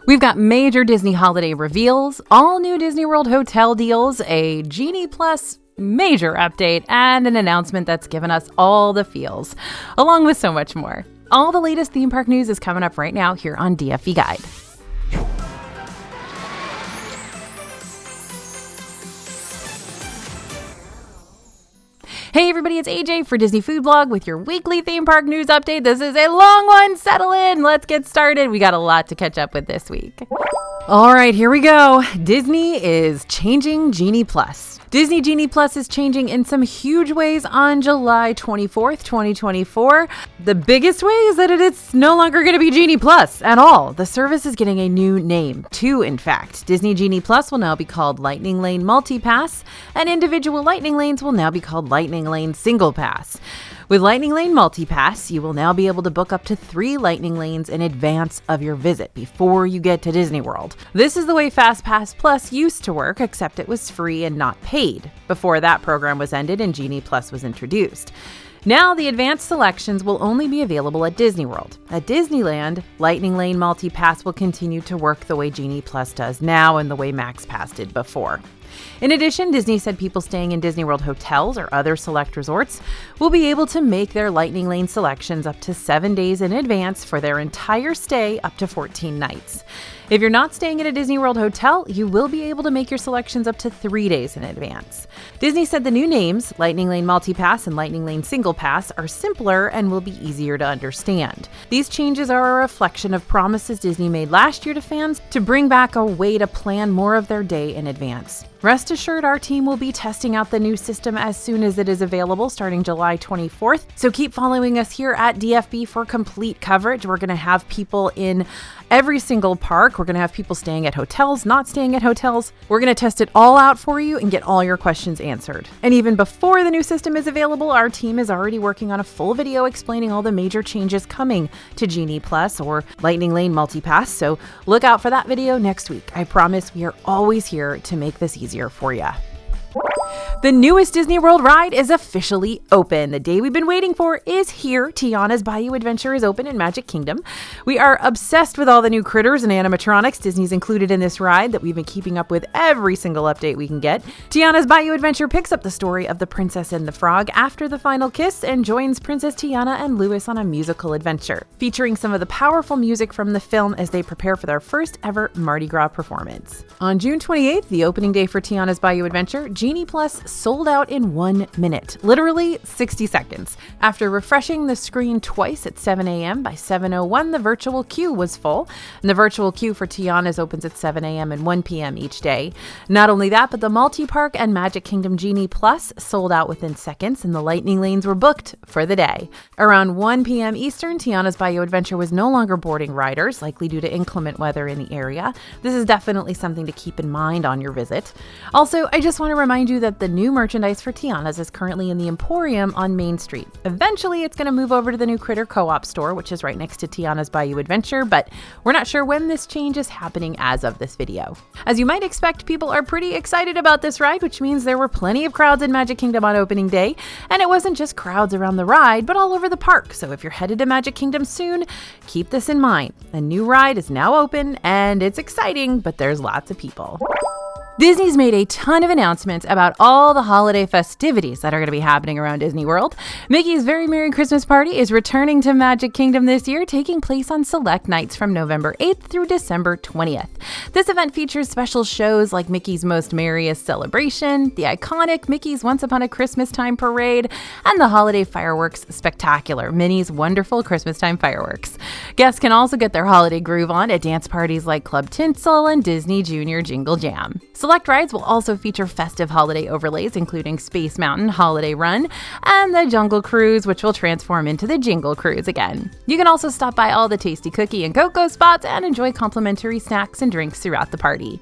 We've got major Disney holiday reveals, all new Disney World hotel deals, a Genie Plus major update, and an announcement that's given us all the feels, along with so much more. All the latest theme park news is coming up right now here on DFV Guide. Hey everybody, it's AJ for Disney Food Blog with your weekly theme park news update. This is a long one. Settle in. Let's get started. We got a lot to catch up with this week. All right, here we go. Disney is changing Genie Plus. Disney Genie Plus is changing in some huge ways on July 24th, 2024. The biggest way is that it's no longer going to be Genie Plus at all. The service is getting a new name, two in fact. Disney Genie Plus will now be called Lightning Lane Multipass, and individual Lightning Lanes will now be called Lightning Lane Single Pass. With Lightning Lane Multipass, you will now be able to book up to 3 Lightning Lanes in advance of your visit before you get to Disney World. This is the way FastPass Plus used to work, except it was free and not paid before that program was ended and Genie Plus was introduced. Now, the advanced selections will only be available at Disney World. At Disneyland, Lightning Lane Multipass will continue to work the way Genie Plus does now and the way Max Pass did before. In addition, Disney said people staying in Disney World hotels or other select resorts will be able to make their Lightning Lane selections up to 7 days in advance for their entire stay up to 14 nights. If you're not staying at a Disney World hotel, you will be able to make your selections up to 3 days in advance. Disney said the new names, Lightning Lane Multipass and Lightning Lane Single Pass, are simpler and will be easier to understand. These changes are a reflection of promises Disney made last year to fans to bring back a way to plan more of their day in advance. Rest assured, our team will be testing out the new system as soon as it is available starting July 24th. So keep following us here at DFB for complete coverage. We're going to have people in every single park. We're going to have people staying at hotels, not staying at hotels. We're going to test it all out for you and get all your questions answered. And even before the new system is available, our team is already working on a full video explaining all the major changes coming to Genie Plus or Lightning Lane Multipass. So look out for that video next week. I promise we are always here to make this easier for you. The newest Disney World ride is officially open. The day we've been waiting for is here. Tiana's Bayou Adventure is open in Magic Kingdom. We are obsessed with all the new critters and animatronics Disney's included in this ride that we've been keeping up with every single update we can get. Tiana's Bayou Adventure picks up the story of the Princess and the Frog after the final kiss and joins Princess Tiana and Louis on a musical adventure, featuring some of the powerful music from the film as they prepare for their first ever Mardi Gras performance. On June 28th, the opening day for Tiana's Bayou Adventure, Genie Plus sold out in 1 minute, literally 60 seconds. After refreshing the screen twice at 7 a.m., by 7:01, the virtual queue was full. And the virtual queue for Tiana's opens at 7 a.m. and 1 p.m. each day. Not only that, but the multi-park and Magic Kingdom Genie Plus sold out within seconds, and the Lightning Lanes were booked for the day. Around 1 p.m. Eastern, Tiana's Bayou Adventure was no longer boarding riders, likely due to inclement weather in the area. This is definitely something to keep in mind on your visit. Also, I just want to remind you that the new merchandise for Tiana's is currently in the Emporium on Main Street. Eventually, it's going to move over to the new Critter Co-op store, which is right next to Tiana's Bayou Adventure, but we're not sure when this change is happening as of this video. As you might expect, people are pretty excited about this ride, which means there were plenty of crowds in Magic Kingdom on opening day, and it wasn't just crowds around the ride, but all over the park. So if you're headed to Magic Kingdom soon, keep this in mind. The new ride is now open, and it's exciting, but there's lots of people. Disney's made a ton of announcements about all the holiday festivities that are going to be happening around Disney World. Mickey's Very Merry Christmas Party is returning to Magic Kingdom this year, taking place on select nights from November 8th through December 20th. This event features special shows like Mickey's Most Merriest Celebration, the iconic Mickey's Once Upon a Christmas Time Parade, and the Holiday Fireworks Spectacular, Minnie's Wonderful Christmas Time Fireworks. Guests can also get their holiday groove on at dance parties like Club Tinsel and Disney Junior Jingle Jam. Select rides will also feature festive holiday overlays, including Space Mountain Holiday Run and the Jungle Cruise, which will transform into the Jingle Cruise again. You can also stop by all the tasty cookie and cocoa spots and enjoy complimentary snacks and drinks throughout the party.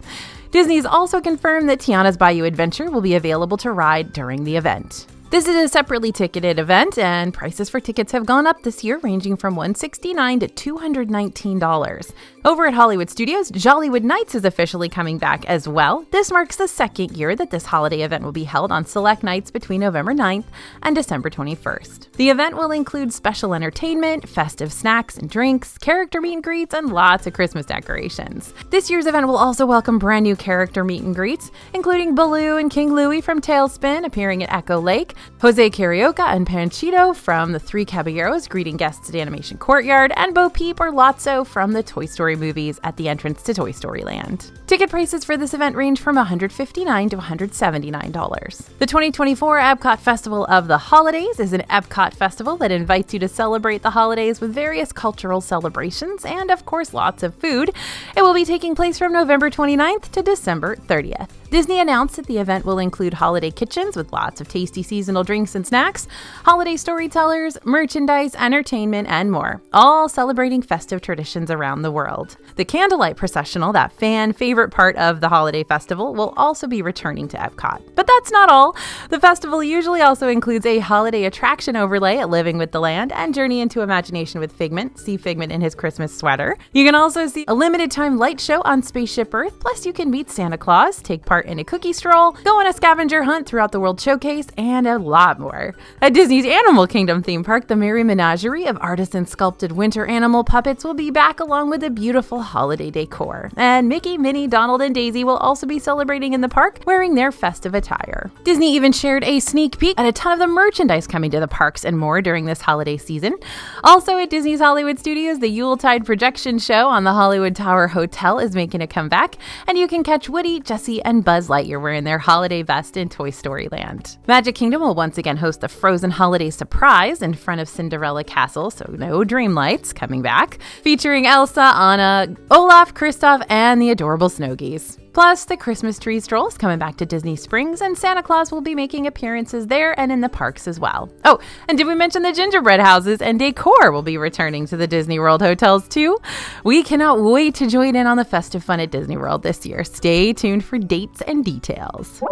Disney's also confirmed that Tiana's Bayou Adventure will be available to ride during the event. This is a separately ticketed event, and prices for tickets have gone up this year, ranging from $169 to $219. Over at Hollywood Studios, Jollywood Nights is officially coming back as well. This marks the second year that this holiday event will be held on select nights between November 9th and December 21st. The event will include special entertainment, festive snacks and drinks, character meet and greets, and lots of Christmas decorations. This year's event will also welcome brand new character meet and greets, including Baloo and King Louie from Tailspin appearing at Echo Lake, Jose Carioca and Panchito from the Three Caballeros greeting guests at Animation Courtyard, and Bo Peep or Lotso from the Toy Story movies at the entrance to Toy Story Land. Ticket prices for this event range from $159 to $179. The 2024 Epcot Festival of the Holidays is an Epcot festival that invites you to celebrate the holidays with various cultural celebrations and, of course, lots of food. It will be taking place from November 29th to December 30th. Disney announced that the event will include holiday kitchens with lots of tasty seasonal drinks and snacks, holiday storytellers, merchandise, entertainment, and more, all celebrating festive traditions around the world. The Candlelight Processional, that fan favorite part of the holiday festival, will also be returning to Epcot. But that's not all. The festival usually also includes a holiday attraction overlay at Living with the Land and Journey into Imagination with Figment. See Figment in his Christmas sweater. You can also see a limited time light show on Spaceship Earth, plus you can meet Santa Claus, take part in a cookie stroll, go on a scavenger hunt throughout the World Showcase, and a lot more. At Disney's Animal Kingdom theme park, the Merry Menagerie of artisan sculpted winter animal puppets will be back along with a beautiful holiday decor. And Mickey, Minnie, Donald, and Daisy will also be celebrating in the park wearing their festive attire. Disney even shared a sneak peek at a ton of the merchandise coming to the parks and more during this holiday season. Also at Disney's Hollywood Studios, the Yuletide projection show on the Hollywood Tower Hotel is making a comeback, and you can catch Woody, Jessie, and Buzz Lightyear wearing their holiday vest in Toy Story Land. Magic Kingdom will once again host the Frozen Holiday Surprise in front of Cinderella Castle, so no dream lights coming back, featuring Elsa, Anna, Olaf, Kristoff, and the adorable Snow Geese. Plus, the Christmas tree stroll is coming back to Disney Springs, and Santa Claus will be making appearances there and in the parks as well. Oh, and did we mention the gingerbread houses and decor will be returning to the Disney World hotels too? We cannot wait to join in on the festive fun at Disney World this year. Stay tuned for dates and details.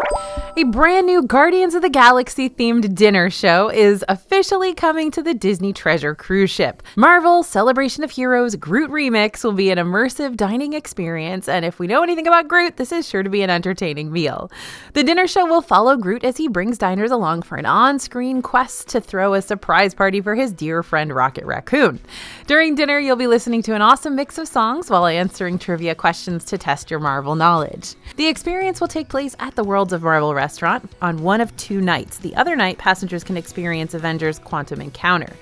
A brand new Guardians of the Galaxy themed dinner show is officially coming to the Disney Treasure cruise ship. Marvel's Celebration of Heroes Groot Remix will be an immersive dining experience, and if we know anything about Groot, this is sure to be an entertaining meal. The dinner show will follow Groot as he brings diners along for an on-screen quest to throw a surprise party for his dear friend Rocket Raccoon. During dinner, you'll be listening to an awesome mix of songs while answering trivia questions to test your Marvel knowledge. The experience will take place at the Worlds of Marvel restaurant on one of 2 nights. The other night, passengers can experience Avengers Quantum Encounter.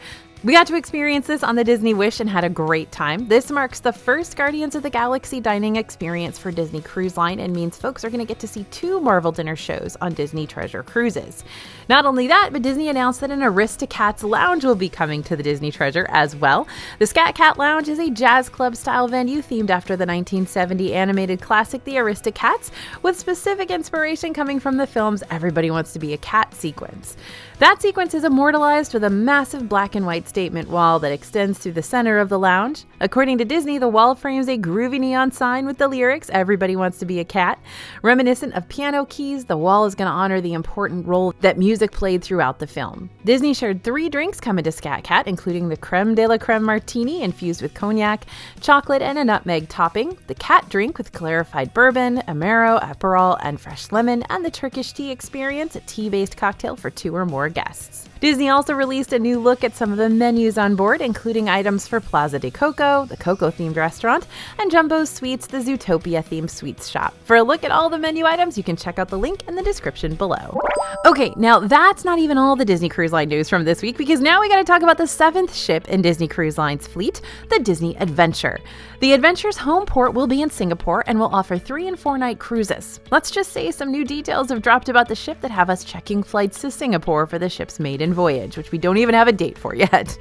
We got to experience this on the Disney Wish and had a great time. This marks the first Guardians of the Galaxy dining experience for Disney Cruise Line and means folks are going to get to see 2 Marvel dinner shows on Disney Treasure cruises. Not only that, but Disney announced that an Aristocats Lounge will be coming to the Disney Treasure as well. The Scat Cat Lounge is a jazz club style venue themed after the 1970 animated classic The Aristocats, with specific inspiration coming from the film's Everybody Wants to Be a Cat sequence. That sequence is immortalized with a massive black and white statement wall that extends through the center of the lounge. According to Disney, the wall frames a groovy neon sign with the lyrics, "Everybody Wants to Be a Cat." Reminiscent of piano keys, the wall is going to honor the important role that music played throughout the film. Disney shared 3 drinks coming to Scat Cat, including the Creme de la Creme Martini infused with cognac, chocolate, and a nutmeg topping, the cat drink with clarified bourbon, Amaro, Aperol, and fresh lemon, and the Turkish tea experience, a tea-based cocktail for 2 or more guests. Disney also released a new look at some of the menus on board, including items for Plaza de Coco, the Coco-themed restaurant, and Jumbo's Sweets, the Zootopia-themed sweets shop. For a look at all the menu items, you can check out the link in the description below. Okay, now that's not even all the Disney Cruise Line news from this week, because now we got to talk about the 7th ship in Disney Cruise Line's fleet, the Disney Adventure. The Adventure's home port will be in Singapore and will offer 3- and 4-night cruises. Let's just say some new details have dropped about the ship that have us checking flights to Singapore for the ship's maiden voyage, which we don't even have a date for yet.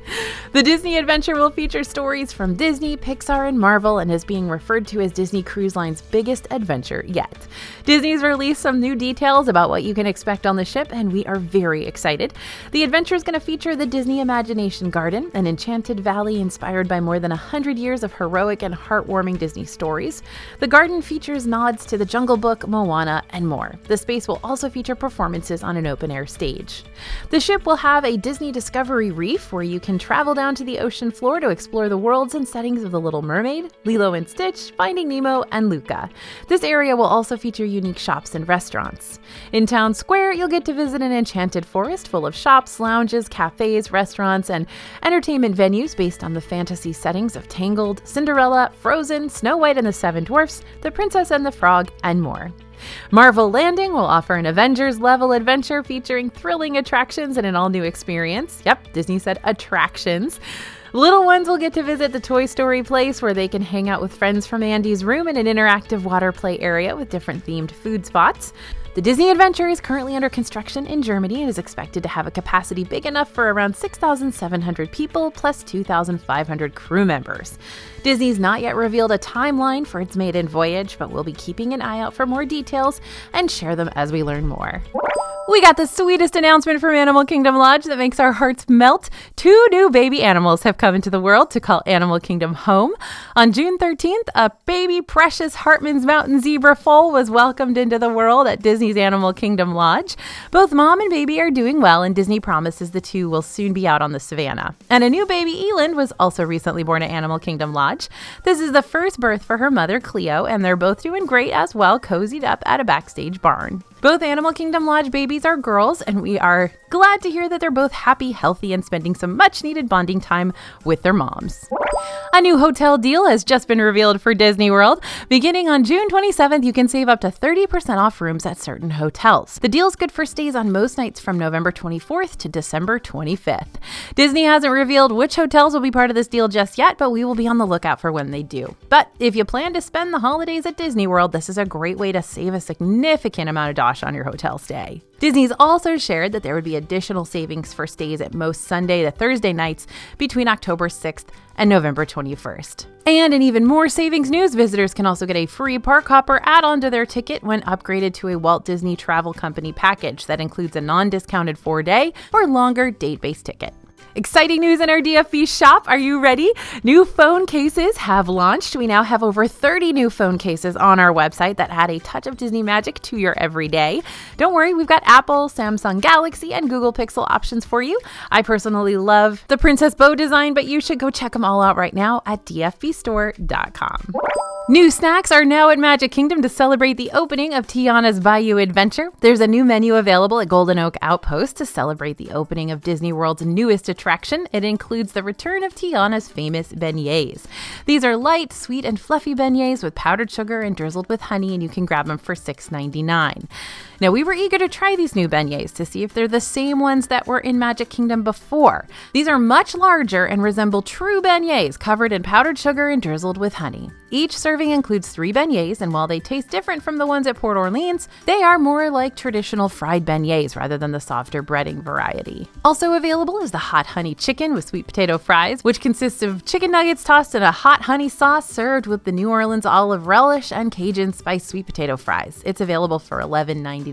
The Disney Adventure will feature stories from Disney, Pixar, and Marvel, and is being referred to as Disney Cruise Line's biggest adventure yet. Disney's released some new details about what you can expect on the ship, and we are very excited. The adventure is going to feature the Disney Imagination Garden, an enchanted valley inspired by more than 100 years of heroic and heartwarming Disney stories. The garden features nods to The Jungle Book, Moana, and more. The space will also feature performances on an open-air stage. The ship will have a Disney Discovery Reef where you can travel down to the ocean floor to explore the worlds and settings of The Little Mermaid, Lilo and Stitch, Finding Nemo, and Luca. This area will also feature unique shops and restaurants. In Town Square, you'll get to visit an enchanted forest full of shops, lounges, cafes, restaurants, and entertainment venues based on the fantasy settings of Tangled, Cinderella, Frozen, Snow White and the Seven Dwarfs, The Princess and the Frog, and more. Marvel Landing will offer an Avengers-level adventure featuring thrilling attractions and an all-new experience. Yep, Disney said attractions. Little ones will get to visit the Toy Story place where they can hang out with friends from Andy's room in an interactive water play area with different themed food spots. The Disney Adventure is currently under construction in Germany and is expected to have a capacity big enough for around 6,700 people plus 2,500 crew members. Disney's not yet revealed a timeline for its maiden voyage, but we'll be keeping an eye out for more details and share them as we learn more. We got the sweetest announcement from Animal Kingdom Lodge that makes our hearts melt. 2 new baby animals have come into the world to call Animal Kingdom home. On June 13th, a baby precious Hartman's Mountain zebra foal was welcomed into the world at Disney's Animal Kingdom Lodge. Both mom and baby are doing well, and Disney promises the two will soon be out on the savannah. And a new baby Eland was also recently born at Animal Kingdom Lodge. This is the first birth for her mother, Cleo, and they're both doing great as well, cozied up at a backstage barn. Both Animal Kingdom Lodge babies are girls, and we are glad to hear that they're both happy, healthy, and spending some much-needed bonding time with their moms. A new hotel deal has just been revealed for Disney World. Beginning on June 27th, you can save up to 30% off rooms at certain hotels. The deal's good for stays on most nights from November 24th to December 25th. Disney hasn't revealed which hotels will be part of this deal just yet, but we will be on the lookout for when they do. But if you plan to spend the holidays at Disney World, this is a great way to save a significant amount of dollars on your hotel stay. Disney's also shared that there would be additional savings for stays at most Sunday to Thursday nights between October 6th and November 21st. And in even more savings news, visitors can also get a free Park Hopper add-on to their ticket when upgraded to a Walt Disney Travel Company package that includes a non-discounted 4-day or longer date-based ticket. Exciting news in our DFB shop. Are you ready? New phone cases have launched. We now have over 30 new phone cases on our website that add a touch of Disney magic to your everyday. Don't worry, we've got Apple, Samsung Galaxy, and Google Pixel options for you. I personally love the Princess Bow design, but you should go check them all out right now at dfbstore.com. New snacks are now at Magic Kingdom to celebrate the opening of Tiana's Bayou Adventure. There's a new menu available at Golden Oak Outpost to celebrate the opening of Disney World's newest attraction. It includes the return of Tiana's famous beignets. These are light, sweet, and fluffy beignets with powdered sugar and drizzled with honey, and you can grab them for $6.99. Now, we were eager to try these new beignets to see if they're the same ones that were in Magic Kingdom before. These are much larger and resemble true beignets covered in powdered sugar and drizzled with honey. Each serving includes 3 beignets, and while they taste different from the ones at Port Orleans, they are more like traditional fried beignets rather than the softer breading variety. Also available is the hot honey chicken with sweet potato fries, which consists of chicken nuggets tossed in a hot honey sauce served with the New Orleans olive relish and Cajun spiced sweet potato fries. It's available for $11.99.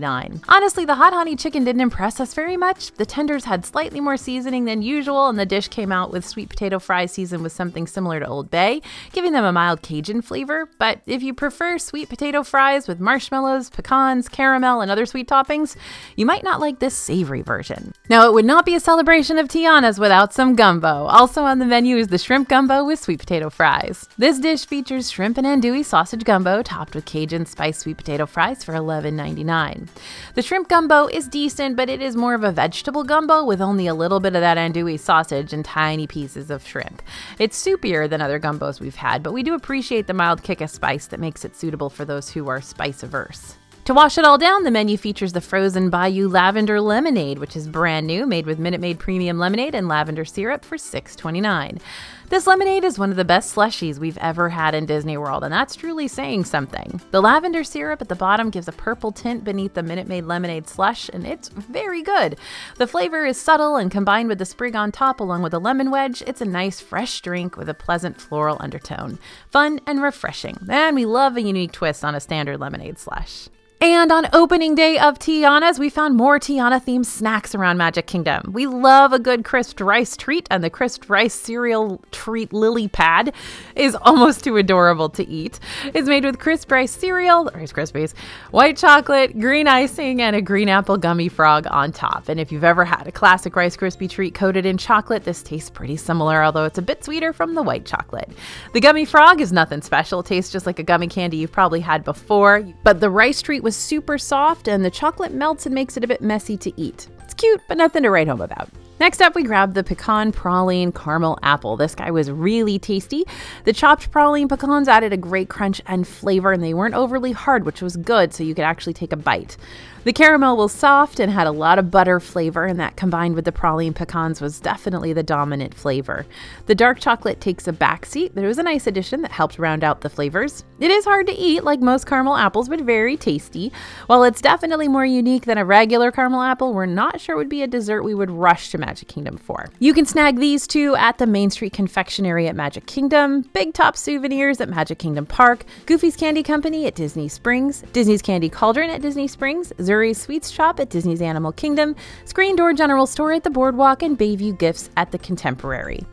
Honestly, the hot honey chicken didn't impress us very much. The tenders had slightly more seasoning than usual, and the dish came out with sweet potato fries seasoned with something similar to Old Bay, giving them a mild Cajun flavor. But if you prefer sweet potato fries with marshmallows, pecans, caramel, and other sweet toppings, you might not like this savory version. Now, it would not be a celebration of Tianas without some gumbo. Also on the menu is the shrimp gumbo with sweet potato fries. This dish features shrimp and andouille sausage gumbo topped with Cajun spiced sweet potato fries for $11.99. The shrimp gumbo is decent, but it is more of a vegetable gumbo with only a little bit of that andouille sausage and tiny pieces of shrimp. It's soupier than other gumbos we've had, but we do appreciate the mild kick of spice that makes it suitable for those who are spice averse. To wash it all down, the menu features the frozen Bayou Lavender Lemonade, which is brand new, made with Minute Maid Premium Lemonade and lavender syrup for $6.29. This lemonade is one of the best slushies we've ever had in Disney World, and that's truly saying something. The lavender syrup at the bottom gives a purple tint beneath the Minute Maid lemonade slush, and it's very good. The flavor is subtle, and combined with the sprig on top along with a lemon wedge, it's a nice fresh drink with a pleasant floral undertone. Fun and refreshing, and we love a unique twist on a standard lemonade slush. And on opening day of Tiana's, we found more Tiana-themed snacks around Magic Kingdom. We love a good crisped rice treat, and the crisped rice cereal treat lily pad is almost too adorable to eat. It's made with crisp rice cereal, Rice Krispies, white chocolate, green icing, and a green apple gummy frog on top. And if you've ever had a classic Rice Krispie treat coated in chocolate, this tastes pretty similar, although it's a bit sweeter from the white chocolate. The gummy frog is nothing special. It tastes just like a gummy candy you've probably had before, but the rice treat was super soft and the chocolate melts and makes it a bit messy to eat. It's cute, but nothing to write home about. Next up, we grabbed the pecan praline caramel apple. This guy was really tasty. The chopped praline pecans added a great crunch and flavor, and they weren't overly hard, which was good, so you could actually take a bite. The caramel was soft and had a lot of butter flavor, and that combined with the praline pecans was definitely the dominant flavor. The dark chocolate takes a backseat, but it was a nice addition that helped round out the flavors. It is hard to eat like most caramel apples, but very tasty. While it's definitely more unique than a regular caramel apple, we're not sure it would be a dessert we would rush to Magic Kingdom for. You can snag these two at the Main Street Confectionery at Magic Kingdom, Big Top Souvenirs at Magic Kingdom Park, Goofy's Candy Company at Disney Springs, Disney's Candy Cauldron at Disney Springs, Zuri's Sweets Shop at Disney's Animal Kingdom, Screen Door General Store at the Boardwalk, and Bayview Gifts at the Contemporary.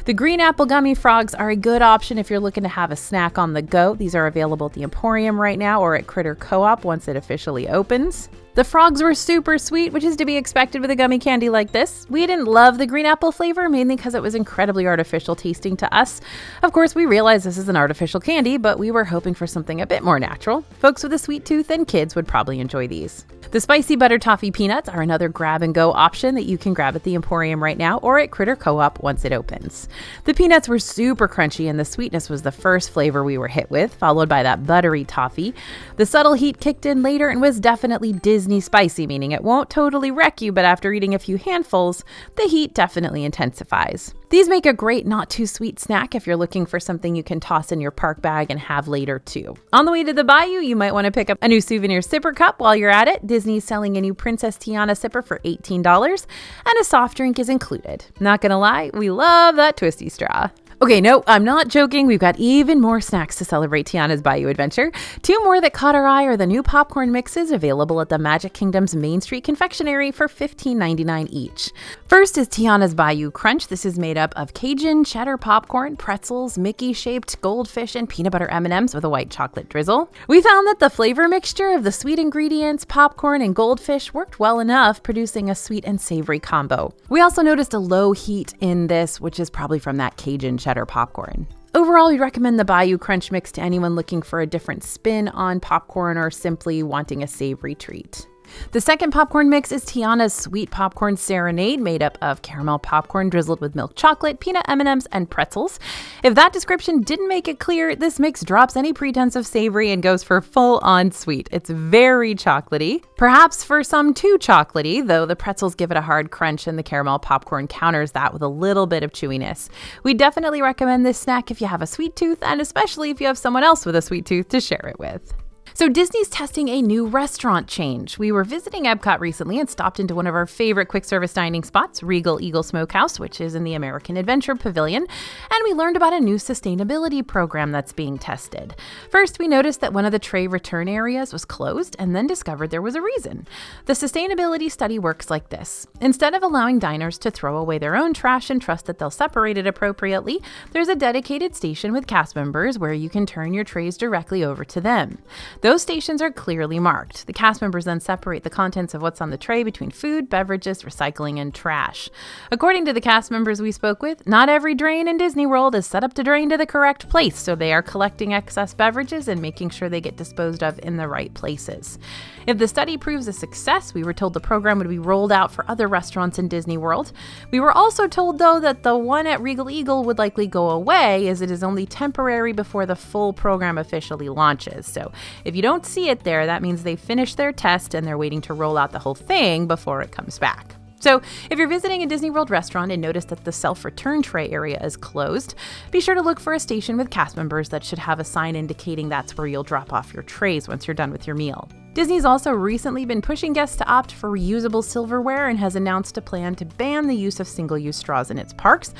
The green apple gummy frogs are a good option if you're looking to have a snack on the go. These are available at the Emporium right now or at Critter Co-op once it officially opens. The frogs were super sweet, which is to be expected with a gummy candy like this. We didn't love the green apple flavor, mainly because it was incredibly artificial tasting to us. Of course, we realize this is an artificial candy, but we were hoping for something a bit more natural. Folks with a sweet tooth and kids would probably enjoy these. The spicy butter toffee peanuts are another grab-and-go option that you can grab at the Emporium right now or at Critter Co-op once it opens. The peanuts were super crunchy, and the sweetness was the first flavor we were hit with, followed by that buttery toffee. The subtle heat kicked in later and was definitely Disney spicy, meaning it won't totally wreck you, but after eating a few handfuls, the heat definitely intensifies. These make a great not too sweet snack if you're looking for something you can toss in your park bag and have later too. On the way to the Bayou, you might want to pick up a new souvenir sipper cup while you're at it. Disney's selling a new Princess Tiana sipper for $18, and a soft drink is included. Not gonna lie, we love that twisty straw. Okay, no, I'm not joking. We've got even more snacks to celebrate Tiana's Bayou adventure. Two more that caught our eye are the new popcorn mixes available at the Magic Kingdom's Main Street Confectionery for $15.99 each. First is Tiana's Bayou Crunch. This is made up of Cajun cheddar popcorn, pretzels, Mickey-shaped goldfish, and peanut butter M&Ms with a white chocolate drizzle. We found that the flavor mixture of the sweet ingredients, popcorn, and goldfish worked well enough, producing a sweet and savory combo. We also noticed a low heat in this, which is probably from that Cajun cheddar popcorn. Overall, we recommend the Bayou Crunch mix to anyone looking for a different spin on popcorn or simply wanting a savory treat. The second popcorn mix is Tiana's Sweet Popcorn Serenade, made up of caramel popcorn drizzled with milk chocolate, peanut M&Ms, and pretzels. If that description didn't make it clear, this mix drops any pretense of savory and goes for full-on sweet. It's very chocolatey, perhaps for some too chocolatey, though the pretzels give it a hard crunch and the caramel popcorn counters that with a little bit of chewiness. We definitely recommend this snack if you have a sweet tooth, and especially if you have someone else with a sweet tooth to share it with. So Disney's testing a new restaurant change. We were visiting Epcot recently and stopped into one of our favorite quick service dining spots, Regal Eagle Smokehouse, which is in the American Adventure Pavilion, and we learned about a new sustainability program that's being tested. First, we noticed that one of the tray return areas was closed and then discovered there was a reason. The sustainability study works like this. Instead of allowing diners to throw away their own trash and trust that they'll separate it appropriately, there's a dedicated station with cast members where you can turn your trays directly over to them. Those stations are clearly marked. The cast members then separate the contents of what's on the tray between food, beverages, recycling, and trash. According to the cast members we spoke with, not every drain in Disney World is set up to drain to the correct place, so they are collecting excess beverages and making sure they get disposed of in the right places. If the study proves a success, we were told the program would be rolled out for other restaurants in Disney World. We were also told, though, that the one at Regal Eagle would likely go away, as it is only temporary before the full program officially launches. So if you don't see it there, that means they finished their test and they're waiting to roll out the whole thing before it comes back. So if you're visiting a Disney World restaurant and notice that the self-return tray area is closed, be sure to look for a station with cast members that should have a sign indicating that's where you'll drop off your trays once you're done with your meal. Disney's also recently been pushing guests to opt for reusable silverware and has announced a plan to ban the use of single-use straws in its parks.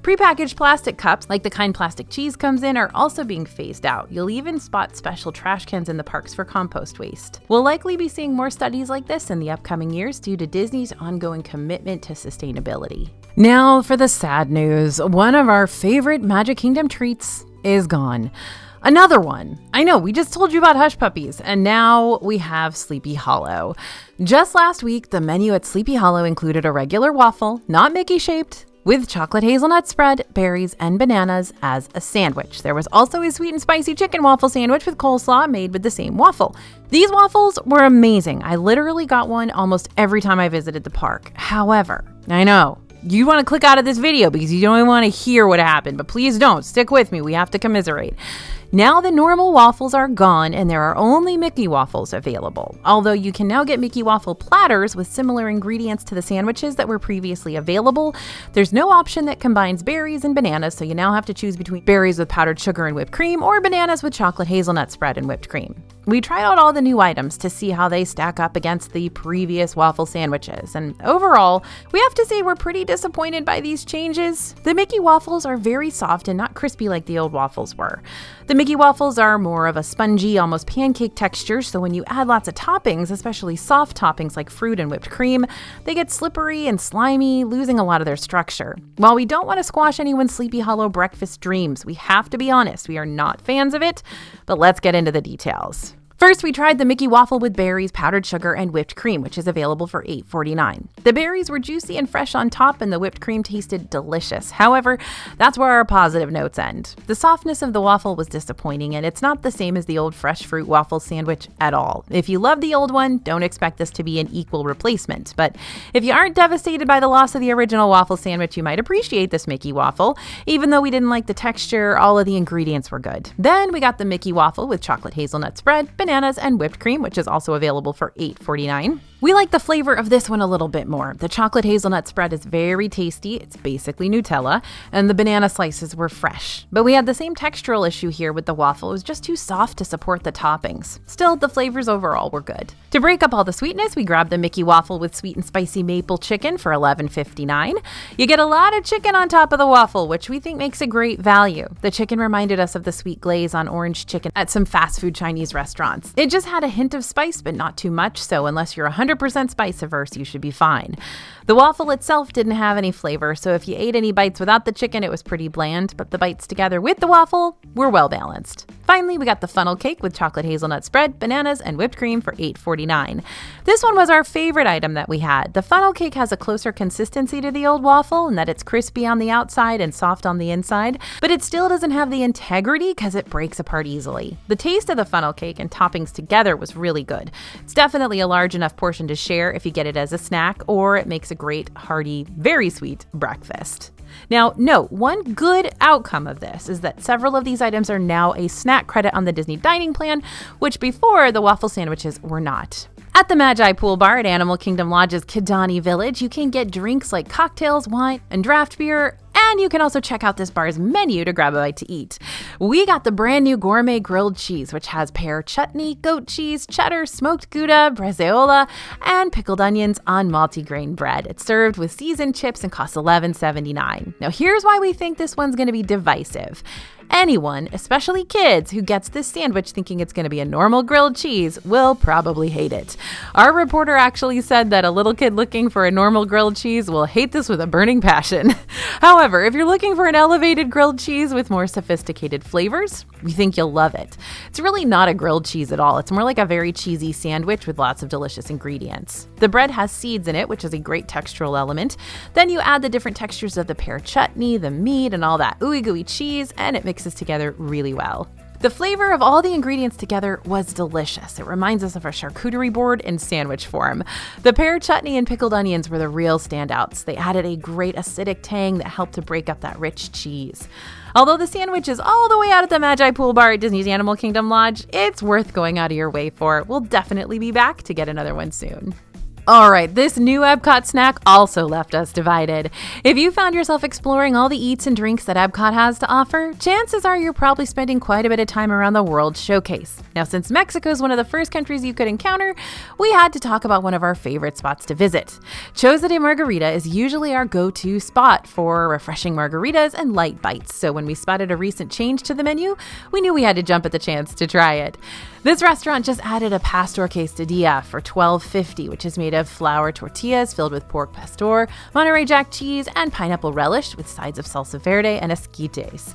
Prepackaged plastic cups, like the kind plastic cheese comes in, are also being phased out. You'll even spot special trash cans in the parks for compost waste. We'll likely be seeing more studies like this in the upcoming years due to Disney's ongoing commitment to sustainability. Now for the sad news. One of our favorite Magic Kingdom treats is gone. Another one. I know, we just told you about Hush Puppies, and now we have Sleepy Hollow. Just last week, the menu at Sleepy Hollow included a regular waffle, not Mickey-shaped, with chocolate hazelnut spread, berries, and bananas as a sandwich. There was also a sweet and spicy chicken waffle sandwich with coleslaw made with the same waffle. These waffles were amazing. I literally got one almost every time I visited the park. However, I know, you want to click out of this video because you don't even want to hear what happened, but please don't. Stick with me. We have to commiserate. Now the normal waffles are gone and there are only Mickey waffles available. Although you can now get Mickey waffle platters with similar ingredients to the sandwiches that were previously available, there's no option that combines berries and bananas, so you now have to choose between berries with powdered sugar and whipped cream or bananas with chocolate hazelnut spread and whipped cream. We tried out all the new items to see how they stack up against the previous waffle sandwiches, and overall, we have to say we're pretty disappointed by these changes. The Mickey waffles are very soft and not crispy like the old waffles were. The Mickey waffles are more of a spongy, almost pancake texture, so when you add lots of toppings, especially soft toppings like fruit and whipped cream, they get slippery and slimy, losing a lot of their structure. While we don't want to squash anyone's Sleepy Hollow breakfast dreams, we have to be honest, we are not fans of it, but let's get into the details. First, we tried the Mickey waffle with berries, powdered sugar, and whipped cream, which is available for $8.49. The berries were juicy and fresh on top, and the whipped cream tasted delicious. However, that's where our positive notes end. The softness of the waffle was disappointing, and it's not the same as the old fresh fruit waffle sandwich at all. If you love the old one, don't expect this to be an equal replacement. But if you aren't devastated by the loss of the original waffle sandwich, you might appreciate this Mickey waffle. Even though we didn't like the texture, all of the ingredients were good. Then we got the Mickey waffle with chocolate hazelnut spread, bananas, and whipped cream, which is also available for $8.49. We like the flavor of this one a little bit more. The chocolate hazelnut spread is very tasty. It's basically Nutella, and the banana slices were fresh. But we had the same textural issue here with the waffle. It was just too soft to support the toppings. Still, the flavors overall were good. To break up all the sweetness, we grabbed the Mickey waffle with sweet and spicy maple chicken for $11.59. You get a lot of chicken on top of the waffle, which we think makes a great value. The chicken reminded us of the sweet glaze on orange chicken at some fast food Chinese restaurants. It just had a hint of spice, but not too much, so unless you're 100% spice averse, you should be fine. The waffle itself didn't have any flavor, so if you ate any bites without the chicken, it was pretty bland, but the bites together with the waffle were well balanced. Finally, we got the funnel cake with chocolate hazelnut spread, bananas, and whipped cream for $8.49. This one was our favorite item that we had. The funnel cake has a closer consistency to the old waffle in that it's crispy on the outside and soft on the inside, but it still doesn't have the integrity because it breaks apart easily. The taste of the funnel cake and toppings together was really good. It's definitely a large enough portion to share if you get it as a snack, or it makes a great, hearty, very sweet breakfast. Now, note, one good outcome of this is that several of these items are now a snack credit on the Disney dining plan, which before the waffle sandwiches were not. At the Magi Pool Bar at Animal Kingdom Lodge's Kidani Village, you can get drinks like cocktails, wine, and draft beer, and you can also check out this bar's menu to grab a bite to eat. We got the brand new gourmet grilled cheese, which has pear chutney, goat cheese, cheddar, smoked Gouda, bresaola, and pickled onions on multigrain bread. It's served with seasoned chips and costs $11.79. Now here's why we think this one's going to be divisive. Anyone, especially kids, who gets this sandwich thinking it's going to be a normal grilled cheese will probably hate it. Our reporter actually said that a little kid looking for a normal grilled cheese will hate this with a burning passion. However, if you're looking for an elevated grilled cheese with more sophisticated flavors, we think you'll love it. It's really not a grilled cheese at all. It's more like a very cheesy sandwich with lots of delicious ingredients. The bread has seeds in it, which is a great textural element. Then you add the different textures of the pear chutney, the meat, and all that ooey gooey cheese, and it mixes together really well. The flavor of all the ingredients together was delicious. It reminds us of a charcuterie board in sandwich form. The pear chutney and pickled onions were the real standouts. They added a great acidic tang that helped to break up that rich cheese. Although the sandwich is all the way out at the Magi Pool Bar at Disney's Animal Kingdom Lodge, it's worth going out of your way for. We'll definitely be back to get another one soon. All right, this new Epcot snack also left us divided. If you found yourself exploring all the eats and drinks that Epcot has to offer, chances are you're probably spending quite a bit of time around the World Showcase. Now, since Mexico is one of the first countries you could encounter, we had to talk about one of our favorite spots to visit. Choza de Margarita is usually our go-to spot for refreshing margaritas and light bites, so when we spotted a recent change to the menu, we knew we had to jump at the chance to try it. This restaurant just added a pastor quesadilla for $12.50, which is made of flour tortillas filled with pork pastor, Monterey Jack cheese, and pineapple relish with sides of salsa verde and esquites.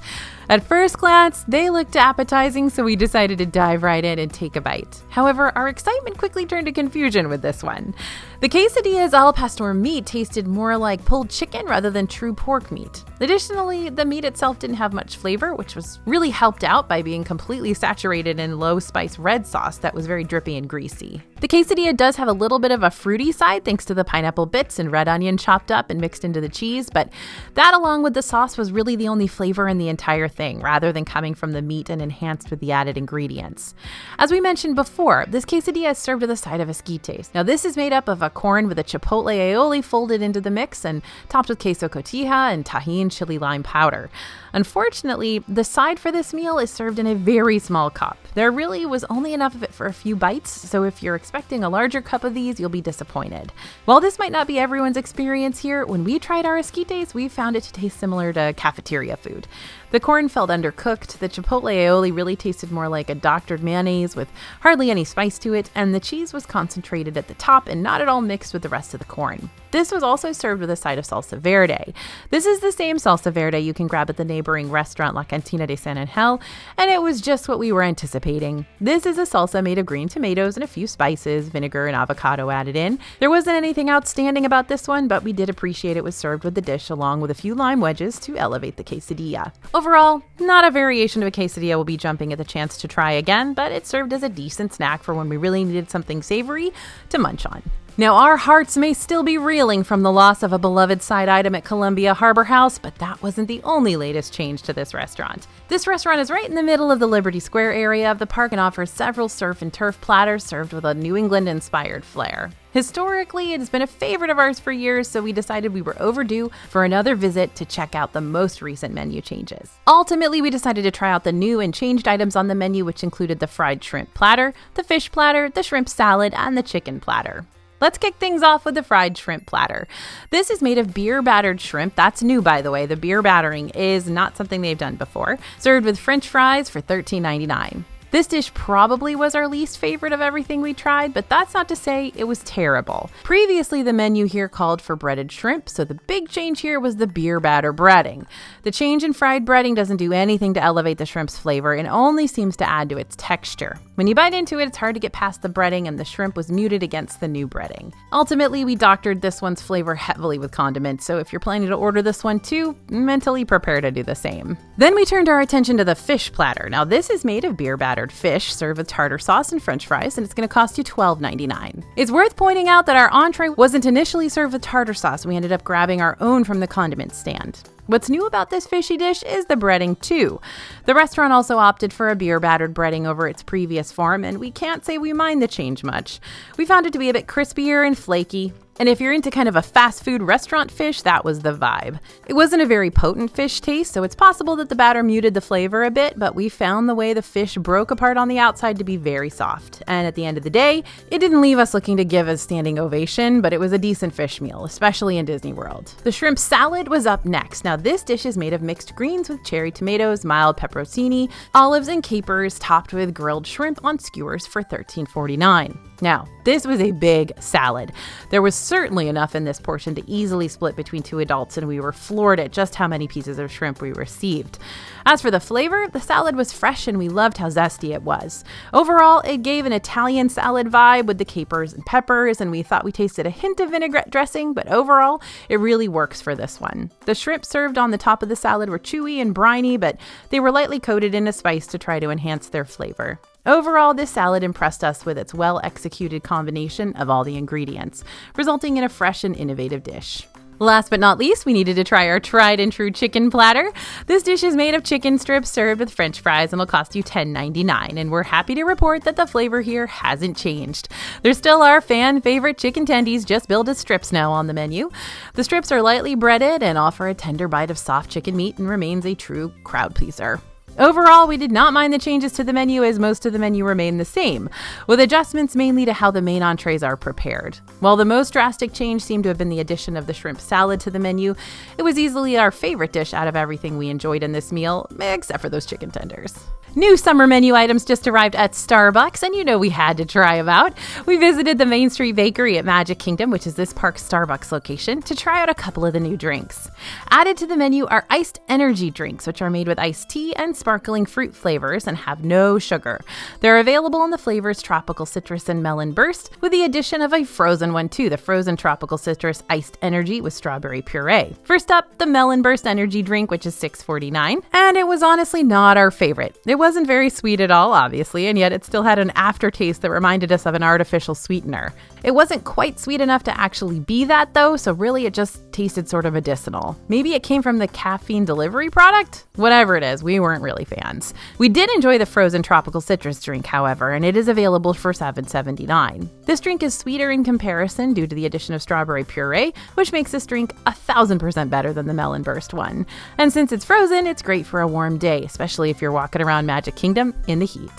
At first glance, they looked appetizing, so we decided to dive right in and take a bite. However, our excitement quickly turned to confusion with this one. The quesadilla's al pastor meat tasted more like pulled chicken rather than true pork meat. Additionally, the meat itself didn't have much flavor, which was really helped out by being completely saturated in low-spice red sauce that was very drippy and greasy. The quesadilla does have a little bit of a fruity side thanks to the pineapple bits and red onion chopped up and mixed into the cheese, but that along with the sauce was really the only flavor in the entire thing, rather than coming from the meat and enhanced with the added ingredients. As we mentioned before, this quesadilla is served with a side of esquites. Now this is made up of a corn with a chipotle aioli folded into the mix and topped with queso cotija and Tajín chili lime powder. Unfortunately, the side for this meal is served in a very small cup. There really was only enough of it for a few bites, so if you're expecting a larger cup of these, you'll be disappointed. While this might not be everyone's experience here, when we tried our esquites, we found it to taste similar to cafeteria food. The corn felt undercooked, the chipotle aioli really tasted more like a doctored mayonnaise with hardly any spice to it, and the cheese was concentrated at the top and not at all mixed with the rest of the corn. This was also served with a side of salsa verde. This is the same salsa verde you can grab at the neighboring restaurant La Cantina de San Angel, and it was just what we were anticipating. This is a salsa made of green tomatoes and a few spices, vinegar, and avocado added in. There wasn't anything outstanding about this one, but we did appreciate it was served with the dish along with a few lime wedges to elevate the quesadilla. Overall, not a variation of a quesadilla we'll be jumping at the chance to try again, but it served as a decent snack for when we really needed something savory to munch on. Now, our hearts may still be reeling from the loss of a beloved side item at Columbia Harbor House, but that wasn't the only latest change to this restaurant. This restaurant is right in the middle of the Liberty Square area of the park and offers several surf and turf platters served with a New England-inspired flair. Historically, it has been a favorite of ours for years, so we decided we were overdue for another visit to check out the most recent menu changes. Ultimately, we decided to try out the new and changed items on the menu, which included the fried shrimp platter, the fish platter, the shrimp salad, and the chicken platter. Let's kick things off with the fried shrimp platter. This is made of beer-battered shrimp. That's new, by the way. The beer battering is not something they've done before. Served with French fries for $13.99. This dish probably was our least favorite of everything we tried, but that's not to say it was terrible. Previously, the menu here called for breaded shrimp, so the big change here was the beer batter breading. The change in fried breading doesn't do anything to elevate the shrimp's flavor and only seems to add to its texture. When you bite into it, it's hard to get past the breading, and the shrimp was muted against the new breading. Ultimately, we doctored this one's flavor heavily with condiments, so if you're planning to order this one too, mentally prepare to do the same. Then we turned our attention to the fish platter. Now, this is made of beer battered fish served with tartar sauce and french fries, and it's going to cost you $12.99. It's worth pointing out that our entree wasn't initially served with tartar sauce. We ended up grabbing our own from the condiment stand. What's new about this fishy dish is the breading too. The restaurant also opted for a beer-battered breading over its previous form, and we can't say we mind the change much. We found it to be a bit crispier and flaky. And if you're into kind of a fast food restaurant fish, that was the vibe. It wasn't a very potent fish taste, so it's possible that the batter muted the flavor a bit, but we found the way the fish broke apart on the outside to be very soft. And at the end of the day, it didn't leave us looking to give a standing ovation, but it was a decent fish meal, especially in Disney World. The shrimp salad was up next. Now this dish is made of mixed greens with cherry tomatoes, mild pepperoni, olives, and capers topped with grilled shrimp on skewers for $13.49. Now, this was a big salad. There was certainly enough in this portion to easily split between two adults, and we were floored at just how many pieces of shrimp we received. As for the flavor, the salad was fresh and we loved how zesty it was. Overall, it gave an Italian salad vibe with the capers and peppers, and we thought we tasted a hint of vinaigrette dressing, but overall, it really works for this one. The shrimp served on the top of the salad were chewy and briny, but they were lightly coated in a spice to try to enhance their flavor. Overall, this salad impressed us with its well-executed combination of all the ingredients, resulting in a fresh and innovative dish. Last but not least, we needed to try our tried and true chicken platter. This dish is made of chicken strips served with French fries and will cost you $10.99. And we're happy to report that the flavor here hasn't changed. There still are fan favorite chicken tendies, just billed as strips now on the menu. The strips are lightly breaded and offer a tender bite of soft chicken meat and remains a true crowd pleaser. Overall, we did not mind the changes to the menu as most of the menu remained the same, with adjustments mainly to how the main entrees are prepared. While the most drastic change seemed to have been the addition of the shrimp salad to the menu, it was easily our favorite dish out of everything we enjoyed in this meal, except for those chicken tenders. New summer menu items just arrived at Starbucks, and you know we had to try them out. We visited the Main Street Bakery at Magic Kingdom, which is this park's Starbucks location, to try out a couple of the new drinks. Added to the menu are iced energy drinks, which are made with iced tea and sparkling fruit flavors and have no sugar. They're available in the flavors Tropical Citrus and Melon Burst, with the addition of a frozen one too, the frozen Tropical Citrus Iced Energy with strawberry puree. First up, the Melon Burst energy drink, which is $6.49, and it was honestly not our favorite. It wasn't very sweet at all, obviously, and yet it still had an aftertaste that reminded us of an artificial sweetener. It wasn't quite sweet enough to actually be that though, so really it just tasted sort of medicinal. Maybe it came from the caffeine delivery product? Whatever it is, we weren't really fans. We did enjoy the frozen tropical citrus drink, however, and it is available for $7.79. This drink is sweeter in comparison due to the addition of strawberry puree, which makes this drink 1,000% better than the Melon Burst one. And since it's frozen, it's great for a warm day, especially if you're walking around Magic Kingdom in the heat.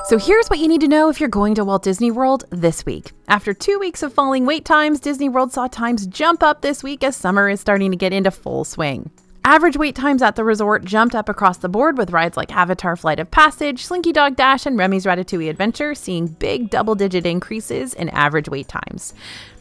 So here's what you need to know if you're going to Walt Disney World this week. After 2 weeks of falling wait times, Disney World saw times jump up this week as summer is starting to get into full swing. Average wait times at the resort jumped up across the board, with rides like Avatar Flight of Passage, Slinky Dog Dash, and Remy's Ratatouille Adventure seeing big double-digit increases in average wait times.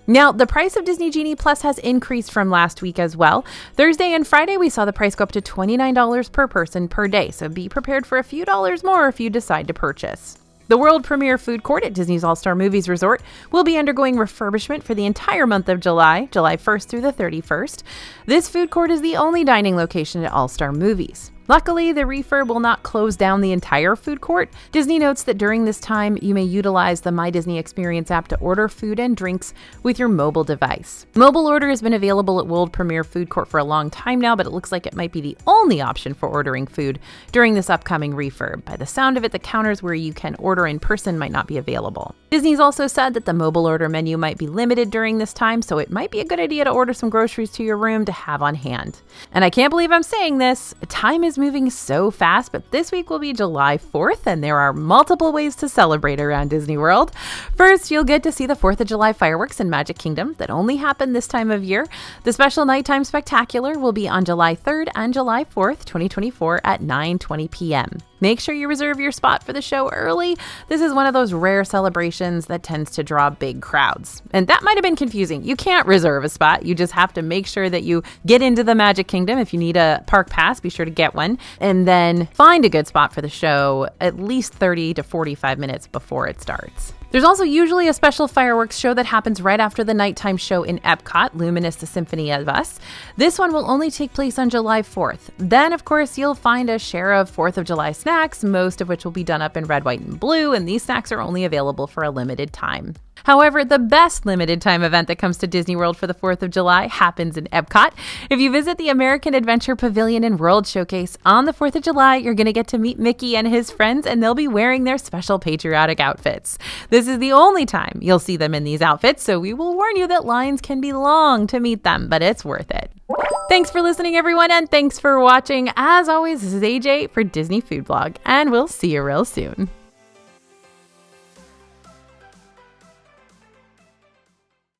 Now, the price of Disney Genie Plus has increased from last week as well. Thursday and Friday, we saw the price go up to $29 per person per day, so be prepared for a few dollars more if you decide to purchase. The world premiere food court at Disney's All-Star Movies Resort will be undergoing refurbishment for the entire month of July 1st through the 31st. This food court is the only dining location at All-Star Movies. Luckily, the refurb will not close down the entire food court. Disney notes that during this time, you may utilize the My Disney Experience app to order food and drinks with your mobile device. Mobile order has been available at World Premiere Food Court for a long time now, but it looks like it might be the only option for ordering food during this upcoming refurb. By the sound of it, the counters where you can order in person might not be available. Disney's also said that the mobile order menu might be limited during this time, so it might be a good idea to order some groceries to your room to have on hand. And I can't believe I'm saying this, time is moving so fast, but this week will be July 4th, and there are multiple ways to celebrate around Disney World. First, you'll get to see the 4th of July fireworks in Magic Kingdom that only happen this time of year. The special nighttime spectacular will be on July 3rd and July 4th, 2024 at 9:20 p.m. Make sure you reserve your spot for the show early. This is one of those rare celebrations that tends to draw big crowds. And that might have been confusing. You can't reserve a spot. You just have to make sure that you get into the Magic Kingdom. If you need a park pass, be sure to get one. And then find a good spot for the show at least 30 to 45 minutes before it starts. There's also usually a special fireworks show that happens right after the nighttime show in Epcot, Luminous: The Symphony of Us. This one will only take place on July 4th. Then, of course, you'll find a share of 4th of July snacks, most of which will be done up in red, white, and blue, and these snacks are only available for a limited time. However, the best limited time event that comes to Disney World for the 4th of July happens in Epcot. If you visit the American Adventure Pavilion and World Showcase on the 4th of July, you're going to get to meet Mickey and his friends, and they'll be wearing their special patriotic outfits. This is the only time you'll see them in these outfits, so we will warn you that lines can be long to meet them, but it's worth it. Thanks for listening, everyone, and thanks for watching. As always, this is AJ for Disney Food Blog, and we'll see you real soon.